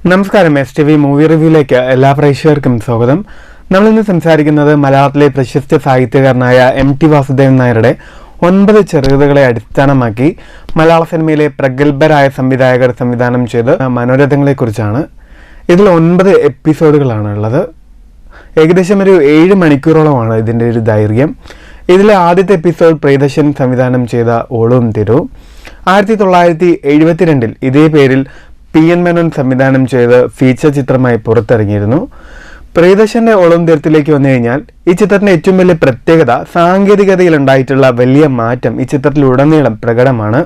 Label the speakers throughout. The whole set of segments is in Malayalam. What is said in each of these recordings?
Speaker 1: നമസ്കാരം. STV മൂവി റിവ്യൂയിലേക്ക് എല്ലാ പ്രേക്ഷകർക്കും സ്വാഗതം. നമ്മളിന്ന് സംസാരിക്കുന്നത് മലയാളത്തിലെ പ്രശസ്ത സാഹിത്യകാരനായ MT വാസുദേവൻ നായരുടെ 9 ചെറുകഥകളെ അടിസ്ഥാനമാക്കി മലയാള സിനിമയിലെ പ്രഗത്ഭരായ സംവിധായകർ സംവിധാനം ചെയ്ത മനോരഥങ്ങളെക്കുറിച്ചാണ്. ഇതിൽ 9 എപ്പിസോഡുകളാണ് ഉള്ളത്. ഏകദേശം ഒരു 7 മണിക്കൂറോളമാണ് ഇതിൻ്റെ ഒരു ദൈർഘ്യം. ഇതിലെ ആദ്യത്തെ എപ്പിസോഡ് പ്രിയദർശൻ സംവിധാനം ചെയ്ത ഓളും തിരു 1972 ഇതേ പേരിൽ PN മേനോൻ സംവിധാനം ചെയ്ത് ഫീച്ചർ ചിത്രമായി പുറത്തിറങ്ങിയിരുന്നു. പ്രിയദർശന്റെ ഓളം തീരത്തിലേക്ക് വന്നു കഴിഞ്ഞാൽ ഈ ചിത്രത്തിന്റെ ഏറ്റവും വലിയ പ്രത്യേകത സാങ്കേതികതയിൽ ഉണ്ടായിട്ടുള്ള വലിയ മാറ്റം ഈ ചിത്രത്തിലുടനീളം പ്രകടമാണ്.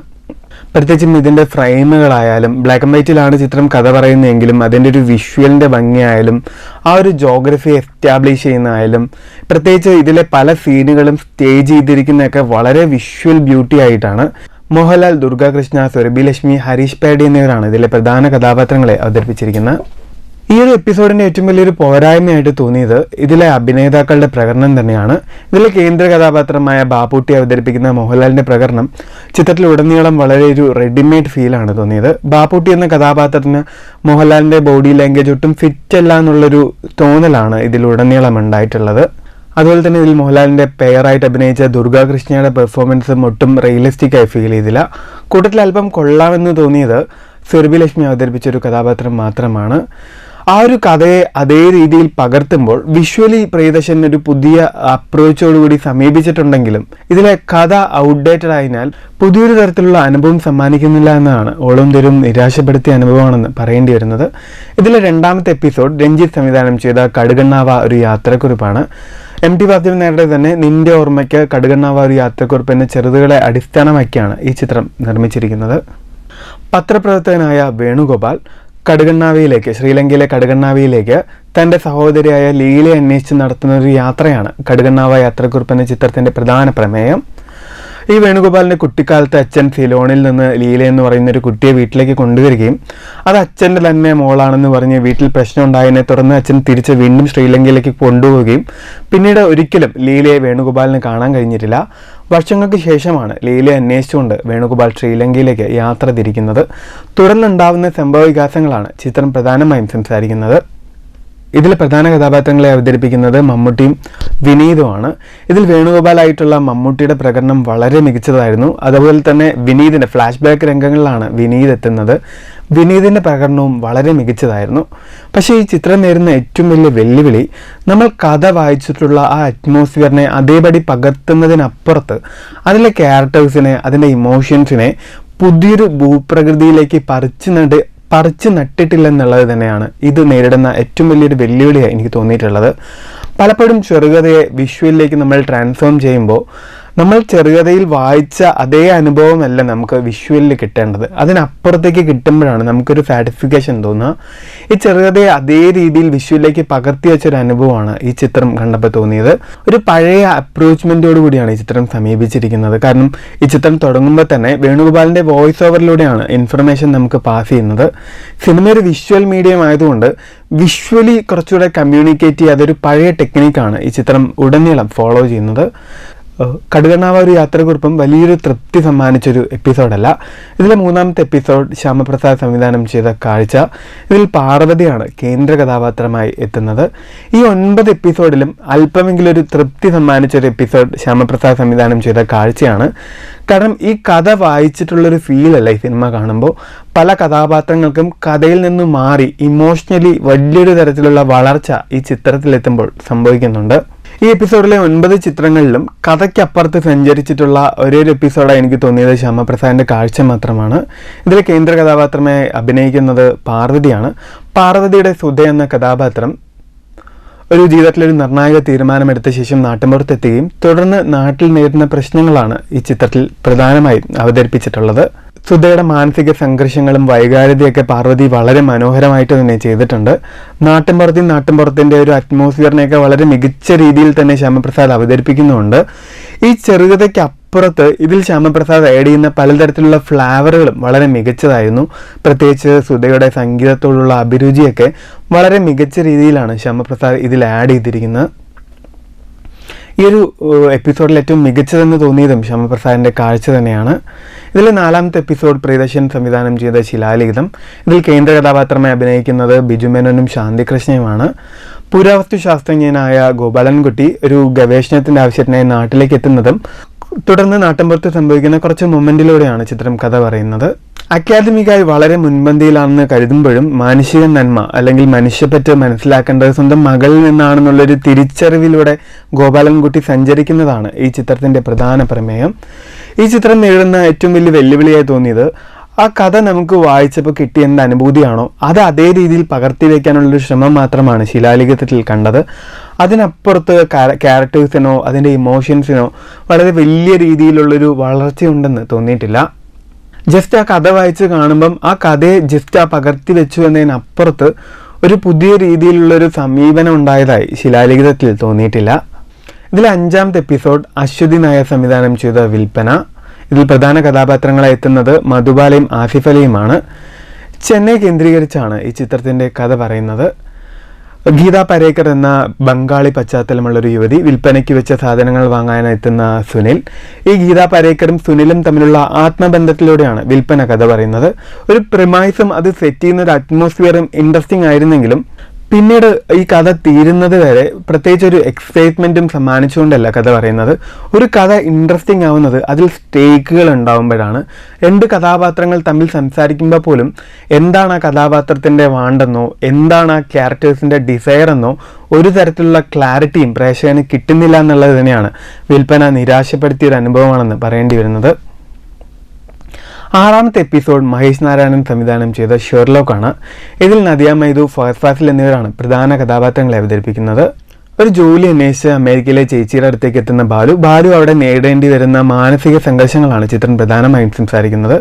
Speaker 1: പ്രത്യേകിച്ചും ഇതിന്റെ ഫ്രെയിമുകളായാലും ബ്ലാക്ക് ആൻഡ് വൈറ്റിലാണ് ചിത്രം കഥ പറയുന്നതെങ്കിലും അതിൻ്റെ ഒരു വിഷ്വലിന്റെ ഭംഗിയായാലും ആ ഒരു ജോഗ്രഫി എസ്റ്റാബ്ലിഷ് ചെയ്യുന്നതായാലും പ്രത്യേകിച്ച് ഇതിലെ പല സീനുകളും സ്റ്റേജ് ചെയ്തിരിക്കുന്നതൊക്കെ വളരെ വിഷ്വൽ ബ്യൂട്ടി ആയിട്ടാണ്. മോഹൻലാൽ, ദുർഗാകൃഷ്ണ, സുരഭി ലക്ഷ്മി, ഹരീഷ് പേടി എന്നിവരാണ് ഇതിലെ പ്രധാന കഥാപാത്രങ്ങളെ അവതരിപ്പിച്ചിരിക്കുന്നത്. ഈ ഒരു എപ്പിസോഡിന്റെ ഏറ്റവും വലിയൊരു പോരായ്മയായിട്ട് തോന്നിയത് ഇതിലെ അഭിനേതാക്കളുടെ പ്രകടനം തന്നെയാണ്. ഇതിലെ കേന്ദ്ര കഥാപാത്രമായ ബാപ്പുട്ടി അവതരിപ്പിക്കുന്ന മോഹൻലാലിന്റെ പ്രകടനം ചിത്രത്തിലുടനീളം വളരെ ഒരു റെഡിമെയ്ഡ് ഫീലാണ് തോന്നിയത്. ബാപ്പുട്ടി എന്ന കഥാപാത്രത്തിന് മോഹൻലാലിന്റെ ബോഡി ലാംഗ്വേജ് ഒട്ടും ഫിറ്റ് അല്ല എന്നുള്ളൊരു തോന്നലാണ് ഇതിലുടനീളം ഉണ്ടായിട്ടുള്ളത്. അതുപോലെ തന്നെ ഇതിൽ മോഹൻലാലിന്റെ പെയറായിട്ട് അഭിനയിച്ച ദുർഗാകൃഷ്ണയുടെ പെർഫോമൻസും ഒട്ടും റിയലിസ്റ്റിക് ആയി ഫീൽ ചെയ്തില്ല. കൂട്ടത്തിൽ അല്പം കൊള്ളാമെന്ന് തോന്നിയത് സുരഭി ലക്ഷ്മി അവതരിപ്പിച്ച ഒരു കഥാപാത്രം മാത്രമാണ്. ആ ഒരു കഥയെ അതേ രീതിയിൽ പകർത്തുമ്പോൾ വിഷ്വലി പ്രിയദർശൻ ഒരു പുതിയ അപ്രോച്ചോടുകൂടി സമീപിച്ചിട്ടുണ്ടെങ്കിലും ഇതിലെ കഥ ഔട്ട്ഡേറ്റഡ് ആയതിനാൽ പുതിയൊരു തരത്തിലുള്ള അനുഭവം സമ്മാനിക്കുന്നില്ല എന്നതാണ് ഓളം തരും നിരാശപ്പെടുത്തിയ അനുഭവമാണെന്ന് പറയേണ്ടി വരുന്നത്. ഇതിലെ രണ്ടാമത്തെ എപ്പിസോഡ് രഞ്ജിത്ത് സംവിധാനം ചെയ്ത കടുകണ്ണാവ ഒരു യാത്രക്കുറിപ്പാണ്. MT വാസുദേവൻ നായരുടെ തന്നെ നിന്റെ ഓർമ്മയ്ക്ക് കടുകണ്ണാവ ഒരു യാത്രക്കുറിപ്പ് എന്ന ചെറുതുകളെ അടിസ്ഥാനമാക്കിയാണ് ഈ ചിത്രം നിർമ്മിച്ചിരിക്കുന്നത്. പത്രപ്രവർത്തകനായ വേണുഗോപാൽ കടുകണ്ണാവയിലേക്ക്, ശ്രീലങ്കയിലെ കടുകണ്ണാവയിലേക്ക് തൻ്റെ സഹോദരിയായ ലീലയെ അന്വേഷിച്ച് നടത്തുന്ന ഒരു യാത്രയാണ് കടുകണ്ണാവ യാത്രക്കുറിപ്പ് എന്ന ചിത്രത്തിൻ്റെ പ്രധാന പ്രമേയം. ഈ വേണുഗോപാലിൻ്റെ കുട്ടിക്കാലത്ത് അച്ഛൻ സിലോണിൽ നിന്ന് ലീല എന്ന് പറയുന്ന ഒരു കുട്ടിയെ വീട്ടിലേക്ക് കൊണ്ടുവരികയും അത് അച്ഛൻ്റെ തന്നെ മോളാണെന്ന് പറഞ്ഞ് വീട്ടിൽ പ്രശ്നം ഉണ്ടായതിനെ തുടർന്ന് അച്ഛൻ തിരിച്ച് വീണ്ടും ശ്രീലങ്കയിലേക്ക് കൊണ്ടുപോവുകയും പിന്നീട് ഒരിക്കലും ലീലയെ വേണുഗോപാലിന് കാണാൻ കഴിഞ്ഞിട്ടില്ല. വർഷങ്ങൾക്ക് ശേഷമാണ് ലീലയെ അന്വേഷിച്ചുകൊണ്ട് വേണുഗോപാൽ ശ്രീലങ്കയിലേക്ക് യാത്ര തിരിക്കുന്നത്. തുടർന്നുണ്ടാവുന്ന സംഭവവികാസങ്ങളാണ് ചിത്രം പ്രധാനമായും സംസാരിക്കുന്നത്. ഇതിൽ പ്രധാന കഥാപാത്രങ്ങളെ അവതരിപ്പിക്കുന്നത് മമ്മൂട്ടിയും വിനീതുമാണ്. ഇതിൽ വേണുഗോപാലായിട്ടുള്ള മമ്മൂട്ടിയുടെ പ്രകടനം വളരെ മികച്ചതായിരുന്നു. അതുപോലെ തന്നെ വിനീതിൻ്റെ ഫ്ലാഷ് ബാക്ക് രംഗങ്ങളിലാണ് വിനീത് എത്തുന്നത്. വിനീതിൻ്റെ പ്രകടനവും വളരെ മികച്ചതായിരുന്നു. പക്ഷേ ഈ ചിത്രം നേരിടുന്ന ഏറ്റവും വലിയ വെല്ലുവിളി നമ്മൾ കഥ വായിച്ചിട്ടുള്ള ആ അറ്റ്മോസ്ഫിയറിനെ അതേപടി പകർത്തുന്നതിനപ്പുറത്ത് അതിലെ ക്യാരക്ടേഴ്സിനെ, അതിൻ്റെ ഇമോഷൻസിനെ പുതിയൊരു ഭൂപ്രകൃതിയിലേക്ക് പറിച്ചു നട്ടിട്ടില്ലെന്നുള്ളത് തന്നെയാണ് ഇത് നേരിടുന്ന ഏറ്റവും വലിയൊരു വെല്ലുവിളിയായി എനിക്ക് തോന്നിയിട്ടുള്ളത്. പലപ്പോഴും ചെറുകഥയെ വിഷ്വലിലേക്ക് നമ്മൾ ട്രാൻസ്ഫോം ചെയ്യുമ്പോൾ നമ്മൾ ചെറുകഥയിൽ വായിച്ച അതേ അനുഭവമല്ല നമുക്ക് വിഷ്വലിൽ കിട്ടേണ്ടത്. അതിനപ്പുറത്തേക്ക് കിട്ടുമ്പോഴാണ് നമുക്കൊരു സാറ്റിസ്ഫിക്കേഷൻ തോന്നുക. ഈ ചെറുകഥയെ അതേ രീതിയിൽ വിഷ്വലിലേക്ക് പകർത്തി വെച്ചൊരു അനുഭവമാണ് ഈ ചിത്രം കണ്ടപ്പോൾ തോന്നിയത്. ഒരു പഴയ അപ്രോച്ച്മെൻറ്റോടു കൂടിയാണ് ഈ ചിത്രം സമീപിച്ചിരിക്കുന്നത്. കാരണം ഈ ചിത്രം തുടങ്ങുമ്പോൾ തന്നെ വേണുഗോപാലിൻ്റെ വോയിസ് ഓവറിലൂടെയാണ് ഇൻഫർമേഷൻ നമുക്ക് പാസ് ചെയ്യുന്നത്. സിനിമ ഒരു വിഷ്വൽ മീഡിയം ആയതുകൊണ്ട് വിഷ്വലി കുറച്ചുകൂടെ കമ്മ്യൂണിക്കേറ്റ് ചെയ്യുക അതൊരു പഴയ ടെക്നിക്കാണ് ഈ ചിത്രം ഉടനീളം ഫോളോ ചെയ്യുന്നത്. കടുകണ്ണാവ ഒരു യാത്രക്കുറിപ്പും വലിയൊരു തൃപ്തി സമ്മാനിച്ചൊരു എപ്പിസോഡല്ല. ഇതിലെ മൂന്നാമത്തെ എപ്പിസോഡ് ശ്യാമപ്രസാദ് സംവിധാനം ചെയ്ത കാഴ്ച. ഇതിൽ പാർവതിയാണ് കേന്ദ്ര കഥാപാത്രമായി എത്തുന്നത്. ഈ 9 എപ്പിസോഡിലും അല്പമെങ്കിലും ഒരു തൃപ്തി സമ്മാനിച്ചൊരു എപ്പിസോഡ് ശ്യാമപ്രസാദ് സംവിധാനം ചെയ്ത കാഴ്ചയാണ്. കാരണം ഈ കഥ വായിച്ചിട്ടുള്ളൊരു ഫീലല്ല ഈ സിനിമ കാണുമ്പോൾ. പല കഥാപാത്രങ്ങൾക്കും കഥയിൽ നിന്ന് മാറി ഇമോഷണലി വലിയൊരു തരത്തിലുള്ള വളർച്ച ഈ ചിത്രത്തിലെത്തുമ്പോൾ സംഭവിക്കുന്നുണ്ട്. ഈ എപ്പിസോഡിലെ 9 ചിത്രങ്ങളിലും കഥയ്ക്കപ്പുറത്ത് സഞ്ചരിച്ചിട്ടുള്ള ഒരേ ഒരു എപ്പിസോഡായി എനിക്ക് തോന്നിയത് ശ്യാമപ്രസാദിൻ്റെ കാഴ്ച മാത്രമാണ്. ഇതിലെ കേന്ദ്ര കഥാപാത്രമായി അഭിനയിക്കുന്നത് പാർവതിയാണ്. പാർവതിയുടെ സുധ എന്ന കഥാപാത്രം ഒരു ജീവിതത്തിലൊരു നിർണായക തീരുമാനമെടുത്ത ശേഷം നാട്ടിൻപുറത്തെത്തുകയും തുടർന്ന് നാട്ടിൽ നേരിടുന്ന പ്രശ്നങ്ങളാണ് ഈ ചിത്രത്തിൽ പ്രധാനമായും അവതരിപ്പിച്ചിട്ടുള്ളത്. സുധയുടെ മാനസിക സംഘർഷങ്ങളും വൈകാരികതയൊക്കെ പാർവതി വളരെ മനോഹരമായിട്ട് തന്നെ ചെയ്തിട്ടുണ്ട്. നാട്ടിൻപുറത്തിൻ്റെ ഒരു അറ്റ്മോസ്ഫിയറിനെയൊക്കെ വളരെ മികച്ച രീതിയിൽ തന്നെ ശ്യാമപ്രസാദ് അവതരിപ്പിക്കുന്നുണ്ട്. ഈ ചെറുകഥയ്ക്ക് അപ്പുറത്ത് ഇതിൽ ശ്യാമപ്രസാദ് ആഡ് ചെയ്യുന്ന പലതരത്തിലുള്ള ഫ്ലേവറുകളും വളരെ മികച്ചതായിരുന്നു. പ്രത്യേകിച്ച് സുധയുടെ സംഗീതത്തോടുള്ള അഭിരുചിയൊക്കെ വളരെ മികച്ച രീതിയിലാണ് ശ്യാമപ്രസാദ് ഇതിൽ ആഡ് ചെയ്തിരിക്കുന്നത്. ഈ ഒരു എപ്പിസോഡിൽ ഏറ്റവും മികച്ചതെന്ന് തോന്നിയതും ശ്യാമപ്രസാദിൻ്റെ കാഴ്ച തന്നെയാണ്. ഇതിൽ 4ാമത്തെ എപ്പിസോഡ് പ്രിയദർശൻ സംവിധാനം ചെയ്ത ശിലാലിഖിതം. ഇതിൽ കേന്ദ്ര കഥാപാത്രമായി അഭിനയിക്കുന്നത് ബിജു മേനോനും ശാന്തികൃഷ്ണയുമാണ്. പുരാവസ്തു ശാസ്ത്രജ്ഞനായ ഗോപാലൻകുട്ടി ഒരു ഗവേഷണത്തിൻ്റെ ആവശ്യത്തിനായി നാട്ടിലേക്ക് എത്തുന്നതും തുടർന്ന് നാട്ടിൻപുറത്ത് സംഭവിക്കുന്ന കുറച്ച് മൊമെന്റിലൂടെയാണ് ചിത്രം കഥ പറയുന്നത്. അക്കാദമിക്കായി വളരെ മുൻപന്തിയിലാണെന്ന് കരുതുമ്പോഴും മാനുഷിക നന്മ അല്ലെങ്കിൽ മനുഷ്യപ്പറ്റ് മനസ്സിലാക്കേണ്ടത് സ്വന്തം മകളിൽ നിന്നാണെന്നുള്ളൊരു തിരിച്ചറിവിലൂടെ ഗോപാലൻകുട്ടി സഞ്ചരിക്കുന്നതാണ് ഈ ചിത്രത്തിൻ്റെ പ്രധാന പ്രമേയം. ഈ ചിത്രം നേരിടുന്ന ഏറ്റവും വലിയ വെല്ലുവിളിയായി തോന്നിയത് ആ കഥ നമുക്ക് വായിച്ചപ്പോൾ കിട്ടിയ എന്ത് അനുഭൂതിയാണോ അത് അതേ രീതിയിൽ പകർത്തി വയ്ക്കാനുള്ളൊരു ശ്രമം മാത്രമാണ് ശിലാലിഖിതത്തിൽ കണ്ടത്. അതിനപ്പുറത്ത് ക്യാരക്ടേഴ്സിനോ അതിൻ്റെ ഇമോഷൻസിനോ വളരെ വലിയ രീതിയിലുള്ളൊരു വളർച്ചയുണ്ടെന്ന് തോന്നിയിട്ടില്ല. ജസ്റ്റ് ആ കഥ വായിച്ച് കാണുമ്പം ആ കഥയെ ജസ്റ്റ് ആ പകർത്തി വെച്ചു എന്നതിനപ്പുറത്ത് ഒരു പുതിയ രീതിയിലുള്ളൊരു സമീപനം ഉണ്ടായതായി ശിലാലിഖിതത്തിൽ തോന്നിയിട്ടില്ല. ഇതിൽ 5ാമത്തെ എപ്പിസോഡ് അശ്വതി നായർ സംവിധാനം ചെയ്ത വിൽപ്പന. ഇതിൽ പ്രധാന കഥാപാത്രങ്ങളായി എത്തുന്നത് മധുബാലയും ആസിഫ് അലിയുമാണ്. ചെന്നൈ കേന്ദ്രീകരിച്ചാണ് ഈ ചിത്രത്തിൻ്റെ കഥ പറയുന്നത്. ഗീത പരേക്കർ എന്ന ബംഗാളി പശ്ചാത്തലമുള്ളൊരു യുവതി, വിൽപ്പനയ്ക്ക് വെച്ച സാധനങ്ങൾ വാങ്ങാൻ എത്തുന്ന സുനിൽ. ഈ ഗീത പരേക്കറും സുനിലും തമ്മിലുള്ള ആത്മബന്ധത്തിലൂടെയാണ് വിൽപ്പന കഥ പറയുന്നത്. ഒരു പ്രിമൈസും അത് സെറ്റ് ചെയ്യുന്ന ഒരു അറ്റ്മോസ്ഫിയറും ഇൻട്രസ്റ്റിംഗ് ആയിരുന്നെങ്കിലും പിന്നീട് ഈ കഥ തീരുന്നത് വരെ പ്രത്യേകിച്ച് ഒരു എക്സൈറ്റ്മെൻറ്റും സമ്മാനിച്ചുകൊണ്ടല്ല കഥ പറയുന്നത്. ഒരു കഥ ഇൻട്രസ്റ്റിംഗ് ആവുന്നത് അതിൽ സ്റ്റേക്കുകൾ ഉണ്ടാവുമ്പോഴാണ്. 2 കഥാപാത്രങ്ങൾ തമ്മിൽ സംസാരിക്കുമ്പോൾ പോലും എന്താണ് ആ കഥാപാത്രത്തിൻ്റെ വാണ്ടെന്നോ എന്താണ് ആ ക്യാരക്ടേഴ്സിൻ്റെ ഡിസയർ എന്നോ ഒരു തരത്തിലുള്ള ക്ലാരിറ്റിയും പ്രേക്ഷകന് കിട്ടുന്നില്ല എന്നുള്ളത് തന്നെയാണ് വിൽപ്പന നിരാശപ്പെടുത്തിയൊരു അനുഭവമാണെന്ന് പറയേണ്ടി വരുന്നത്. 6ാമത്തെ എപ്പിസോഡ് മഹേഷ് നാരായണൻ സംവിധാനം ചെയ്ത ഷെർലോക്കാണ്. ഇതിൽ നദിയ മൈദു, ഫഹദ് ഫാസിൽ എന്നിവരാണ് പ്രധാന കഥാപാത്രങ്ങളെ അവതരിപ്പിക്കുന്നത്. ഒരു ജോലി അന്വേഷിച്ച് അമേരിക്കയിലെ ചേച്ചിയുടെ അടുത്തേക്ക് എത്തുന്ന ബാലു അവിടെ നേരിടേണ്ടി വരുന്ന മാനസിക സംഘർഷങ്ങളാണ് ചിത്രം പ്രധാനമായും സംസാരിക്കുന്നത്.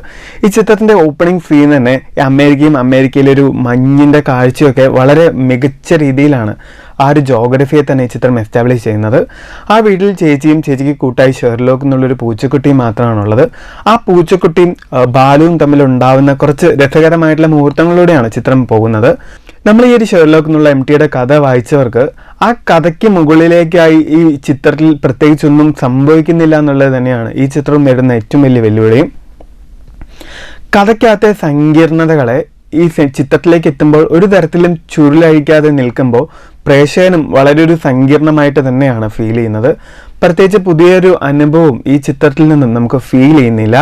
Speaker 1: ഈ ചിത്രത്തിൻ്റെ ഓപ്പണിംഗ് സീൻ തന്നെ അമേരിക്കയിലെ ഒരു മഞ്ഞിൻ്റെ കാഴ്ചയൊക്കെ വളരെ മികച്ച രീതിയിലാണ് ആ ഒരു ജോഗ്രഫിയെ തന്നെ ഈ ചിത്രം എസ്റ്റാബ്ലിഷ് ചെയ്യുന്നത്. ആ വീട്ടിൽ ചേച്ചിക്ക് കൂട്ടായി ഷെർലോക്ക് എന്നുള്ളൊരു പൂച്ചക്കുട്ടിയും മാത്രമാണുള്ളത്. ആ പൂച്ചക്കുട്ടിയും ബാലുവും തമ്മിലുണ്ടാവുന്ന കുറച്ച് രസകരമായിട്ടുള്ള മുഹൂർത്തങ്ങളിലൂടെയാണ് ചിത്രം പോകുന്നത്. നമ്മൾ ഈ ഒരു ഷെർലോക്ക് എന്നുള്ള MTയുടെ കഥ വായിച്ചവർക്ക് ആ കഥയ്ക്ക് മുകളിലേക്കായി ഈ ചിത്രത്തിൽ പ്രത്യേകിച്ചൊന്നും സംഭവിക്കുന്നില്ല എന്നുള്ളത് തന്നെയാണ് ഈ ചിത്രം നേടുന്ന ഏറ്റവും വലിയ വെല്ലുവിളിയും. കഥയ്ക്കകത്തെ സങ്കീർണതകളെ ഈ ചിത്രത്തിലേക്ക് എത്തുമ്പോൾ ഒരു തരത്തിലും ചുരുളഴിക്കാതെ നിൽക്കുമ്പോൾ പ്രേക്ഷകനും വളരെ ഒരു സങ്കീർണമായിട്ട് തന്നെയാണ് ഫീൽ ചെയ്യുന്നത്. പ്രത്യേകിച്ച് പുതിയൊരു അനുഭവം ഈ ചിത്രത്തിൽ നിന്നും നമുക്ക് ഫീൽ ചെയ്യുന്നില്ല.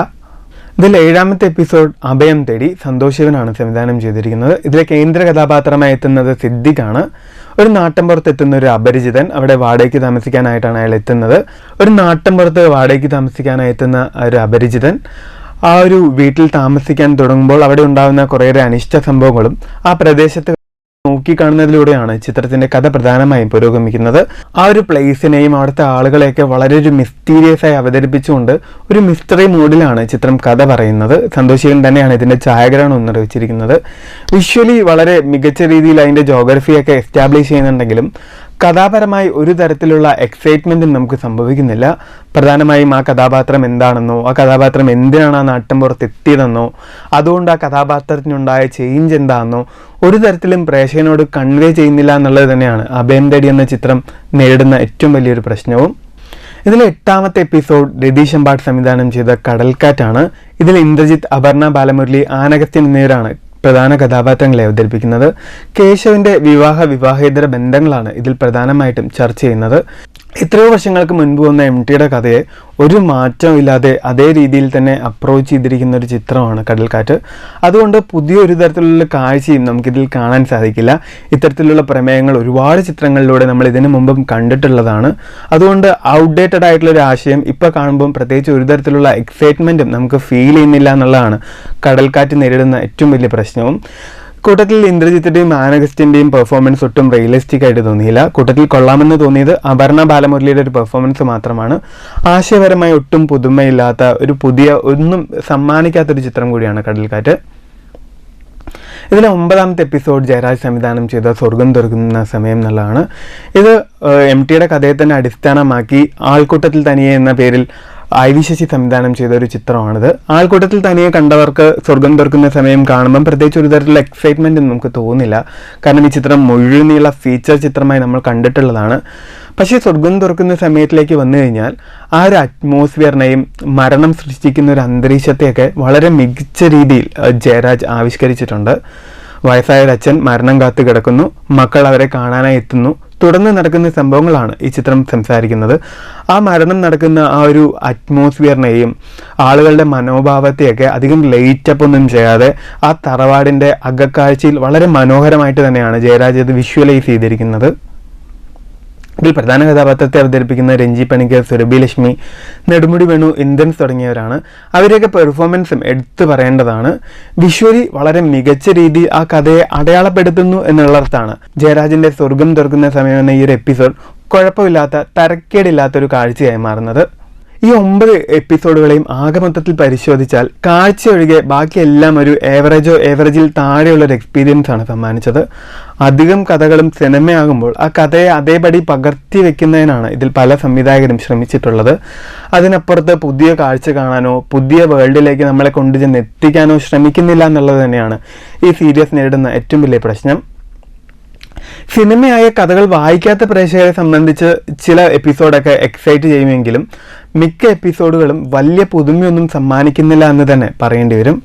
Speaker 1: ഇതിൽ 7ാമത്തെ എപ്പിസോഡ് അഭയം തേടി സന്തോഷ് ശിവനാണ് സംവിധാനം ചെയ്തിരിക്കുന്നത്. ഇതിലെ കേന്ദ്ര കഥാപാത്രമായി എത്തുന്നത് സിദ്ദിഖാണ്. ഒരു നാട്ടിൻപുറത്ത് എത്തുന്ന ഒരു അപരിചിതൻ, അവിടെ വാടകയ്ക്ക് താമസിക്കാനായിട്ടാണ് അയാൾ എത്തുന്നത്. ഒരു നാട്ടിൻപുറത്ത് വാടകയ്ക്ക് താമസിക്കാനായി എത്തുന്ന ഒരു അപരിചിതൻ ആ ഒരു വീട്ടിൽ താമസിക്കാൻ തുടങ്ങുമ്പോൾ അവിടെ ഉണ്ടാകുന്ന കുറേയേറെ അനിഷ്ട സംഭവങ്ങളും ആ പ്രദേശത്ത് നോക്കിക്കാണുന്നതിലൂടെയാണ് ചിത്രത്തിന്റെ കഥ പ്രധാനമായും പുരോഗമിക്കുന്നത്. ആ ഒരു പ്ലേസിനെയും അവിടുത്തെ ആളുകളെയൊക്കെ വളരെ ഒരു മിസ്റ്റീരിയസ് ആയി അവതരിപ്പിച്ചുകൊണ്ട് ഒരു മിസ്റ്ററി മൂഡിലാണ് ചിത്രം കഥ പറയുന്നത്. സന്തോഷ് ശിവൻ തന്നെയാണ് ഇതിന്റെ ഛായാഗ്രഹണം നിർവഹിച്ചിരിക്കുന്നത്. വിഷ്വലി വളരെ മികച്ച രീതിയിൽ അതിന്റെ ജോഗ്രഫിയൊക്കെ എസ്റ്റാബ്ലിഷ് ചെയ്യുന്നുണ്ടെങ്കിലും കഥാപരമായി ഒരു തരത്തിലുള്ള എക്സൈറ്റ്മെൻറ്റും നമുക്ക് സംഭവിക്കുന്നില്ല. പ്രധാനമായും ആ കഥാപാത്രം എന്താണെന്നോ ആ കഥാപാത്രം എന്തിനാണ് ആ നാട്ടിൻപുറത്ത് എത്തിയതെന്നോ അതുകൊണ്ട് ആ കഥാപാത്രത്തിനുണ്ടായ ചേഞ്ച് എന്താണെന്നോ ഒരു തരത്തിലും പ്രേക്ഷകനോട് കൺവേ ചെയ്യുന്നില്ല എന്നുള്ളത് തന്നെയാണ് അഭയം തേടി എന്ന ചിത്രം നേരിടുന്ന ഏറ്റവും വലിയൊരു പ്രശ്നവും. ഇതിൽ 8ാമത്തെ എപ്പിസോഡ് രതീഷ് അമ്പാട്ട് സംവിധാനം ചെയ്ത കടൽക്കാറ്റാണ്. ഇതിൽ ഇന്ദ്രജിത്ത്, അപർണ ബാലമുരളി, ആനഗസ്ത്യൻ എന്നിവരാണ് പ്രധാന കഥാപാത്രങ്ങളെ അവതരിപ്പിക്കുന്നത്. കേശവിൻ്റെ വിവാഹേതര ബന്ധങ്ങളാണ് ഇതിൽ പ്രധാനമായിട്ടും ചർച്ച ചെയ്യുന്നത്. എത്രയോ വർഷങ്ങൾക്ക് മുൻപ് വന്ന MTയുടെ കഥയെ ഒരു മാറ്റവും ഇല്ലാതെ അതേ രീതിയിൽ തന്നെ അപ്രോച്ച് ചെയ്തിരിക്കുന്ന ഒരു ചിത്രമാണ് കടൽക്കാറ്റ്. അതുകൊണ്ട് പുതിയൊരു തരത്തിലുള്ള കാഴ്ചയും നമുക്കിതിൽ കാണാൻ സാധിക്കില്ല. ഇത്തരത്തിലുള്ള പ്രമേയങ്ങൾ ഒരുപാട് ചിത്രങ്ങളിലൂടെ നമ്മൾ ഇതിനു മുമ്പും കണ്ടിട്ടുള്ളതാണ്. അതുകൊണ്ട് ഔട്ട്ഡേറ്റഡ് ആയിട്ടുള്ളൊരു ആശയം ഇപ്പോൾ കാണുമ്പം പ്രത്യേകിച്ച് ഒരു തരത്തിലുള്ള എക്സൈറ്റ്മെൻറ്റും നമുക്ക് ഫീൽ ചെയ്യുന്നില്ല എന്നുള്ളതാണ് കടൽക്കാറ്റ് നേരിടുന്ന ഏറ്റവും വലിയ പ്രശ്നവും. കൂട്ടത്തിൽ ഇന്ദ്രജിത്തിൻ്റെയും ആനഗസ്റ്റിൻ്റെയും പെർഫോമൻസ് ഒട്ടും റിയലിസ്റ്റിക് ആയിട്ട് തോന്നിയില്ല. കൂട്ടത്തിൽ കൊള്ളാമെന്ന് തോന്നിയത് അപർണ ബാലമുരളിയുടെ ഒരു പെർഫോമൻസ് മാത്രമാണ്. ആശയപരമായി ഒട്ടും പുതുമയില്ലാത്ത ഒരു ഒന്നും സമ്മാനിക്കാത്തൊരു ചിത്രം കൂടിയാണ് കടൽക്കാറ്റ്. ഇതിലെ 9ാമത്തെ എപ്പിസോഡ് ജയരാജ് സംവിധാനം ചെയ്ത സ്വർഗം തുറക്കുന്ന സമയം എന്നുള്ളതാണ്. ഇത് MTയുടെ കഥയെ തന്നെ അടിസ്ഥാനമാക്കി ആൾക്കൂട്ടത്തിൽ തനിയെ എന്ന പേരിൽ IV ശശി സംവിധാനം ചെയ്ത ഒരു ചിത്രമാണിത്. ആൾക്കൂട്ടത്തിൽ തനിയെ കണ്ടവർക്ക് സ്വർഗം തുറക്കുന്ന സമയം കാണുമ്പം പ്രത്യേകിച്ച് ഒരു തരത്തിലുള്ള എക്സൈറ്റ്മെൻറ്റും നമുക്ക് തോന്നില്ല. കാരണം ഈ ചിത്രം മുഴുവനുള്ള ഫീച്ചർ ചിത്രമായി നമ്മൾ കണ്ടിട്ടുള്ളതാണ്. പക്ഷേ സ്വർഗം തുറക്കുന്ന സമയത്തിലേക്ക് വന്നു കഴിഞ്ഞാൽ ആ ഒരു അറ്റ്മോസ്ഫിയറിനെയും മരണം സൃഷ്ടിക്കുന്ന ഒരു അന്തരീക്ഷത്തെയൊക്കെ വളരെ മികച്ച രീതിയിൽ ജയരാജ് ആവിഷ്കരിച്ചിട്ടുണ്ട്. വയസ്സായ ഒരു അച്ഛൻ മരണം കാത്തു കിടക്കുന്നു, മക്കൾ അവരെ കാണാനായി എത്തുന്നു, തുടർന്ന് നടക്കുന്ന സംഭവങ്ങളാണ് ഈ ചിത്രം സംസാരിക്കുന്നത്. ആ മരണം നടക്കുന്ന ആ ഒരു അറ്റ്മോസ്ഫിയറിനെയും ആളുകളുടെ മനോഭാവത്തെയൊക്കെ അധികം ലേറ്റപ്പ് ഒന്നും ചെയ്യാതെ ആ തറവാടിൻ്റെ അകക്കാഴ്ചയിൽ വളരെ മനോഹരമായിട്ട് തന്നെയാണ് ജയരാജ് ഇത് വിഷ്വലൈസ് ചെയ്തിരിക്കുന്നത്. ഇതിൽ പ്രധാന കഥാപാത്രത്തെ അവതരിപ്പിക്കുന്ന രഞ്ജി പണിക്കർ, സുരഭി ലക്ഷ്മി, നെടുമുടി വേണു, ഇന്ദ്രൻസ് തുടങ്ങിയവരാണ്. അവരെയൊക്കെ പെർഫോമൻസും എടുത്തു പറയേണ്ടതാണ്. വിഷ്വലി വളരെ മികച്ച രീതിയിൽ ആ കഥയെ അടയാളപ്പെടുത്തുന്നു എന്നുള്ളിടത്താണ് ജയരാജിൻ്റെ സ്വർഗം തുറക്കുന്ന സമയം എന്ന ഈ ഒരു എപ്പിസോഡ് കുഴപ്പമില്ലാത്ത തരക്കേടില്ലാത്തൊരു കാഴ്ചയായി മാറുന്നത്. ഈ 9 എപ്പിസോഡുകളെയും ആകെ മൊത്തത്തിൽ പരിശോധിച്ചാൽ കാഴ്ച ഒഴികെ ബാക്കിയെല്ലാം ഒരു ഏവറേജിൽ താഴെയുള്ളൊരു എക്സ്പീരിയൻസ് ആണ് സമ്മാനിച്ചത്. അധികം കഥകളും സിനിമയാകുമ്പോൾ ആ കഥയെ അതേപടി പകർത്തി വെക്കുന്നതിനാണ് ഇതിൽ പല സംവിധായകരും ശ്രമിച്ചിട്ടുള്ളത്. അതിനപ്പുറത്ത് പുതിയ കാഴ്ച കാണാനോ പുതിയ വേൾഡിലേക്ക് നമ്മളെ കൊണ്ടുചെന്ന് എത്തിക്കാനോ ശ്രമിക്കുന്നില്ല എന്നുള്ളത് തന്നെയാണ് ഈ സീരീസ് നേരിടുന്ന ഏറ്റവും വലിയ പ്രശ്നം. സിനിമയായ കഥകൾ വായിക്കാത്ത പ്രേക്ഷകരെ സംബന്ധിച്ച് ചില എപ്പിസോഡൊക്കെ എക്സൈറ്റ് ചെയ്യുമെങ്കിലും മിക്ക എപ്പിസോഡുകളും വലിയ പുതുമയൊന്നും സമ്മാനിക്കുന്നില്ല എന്ന് തന്നെ പറയേണ്ടി വരും.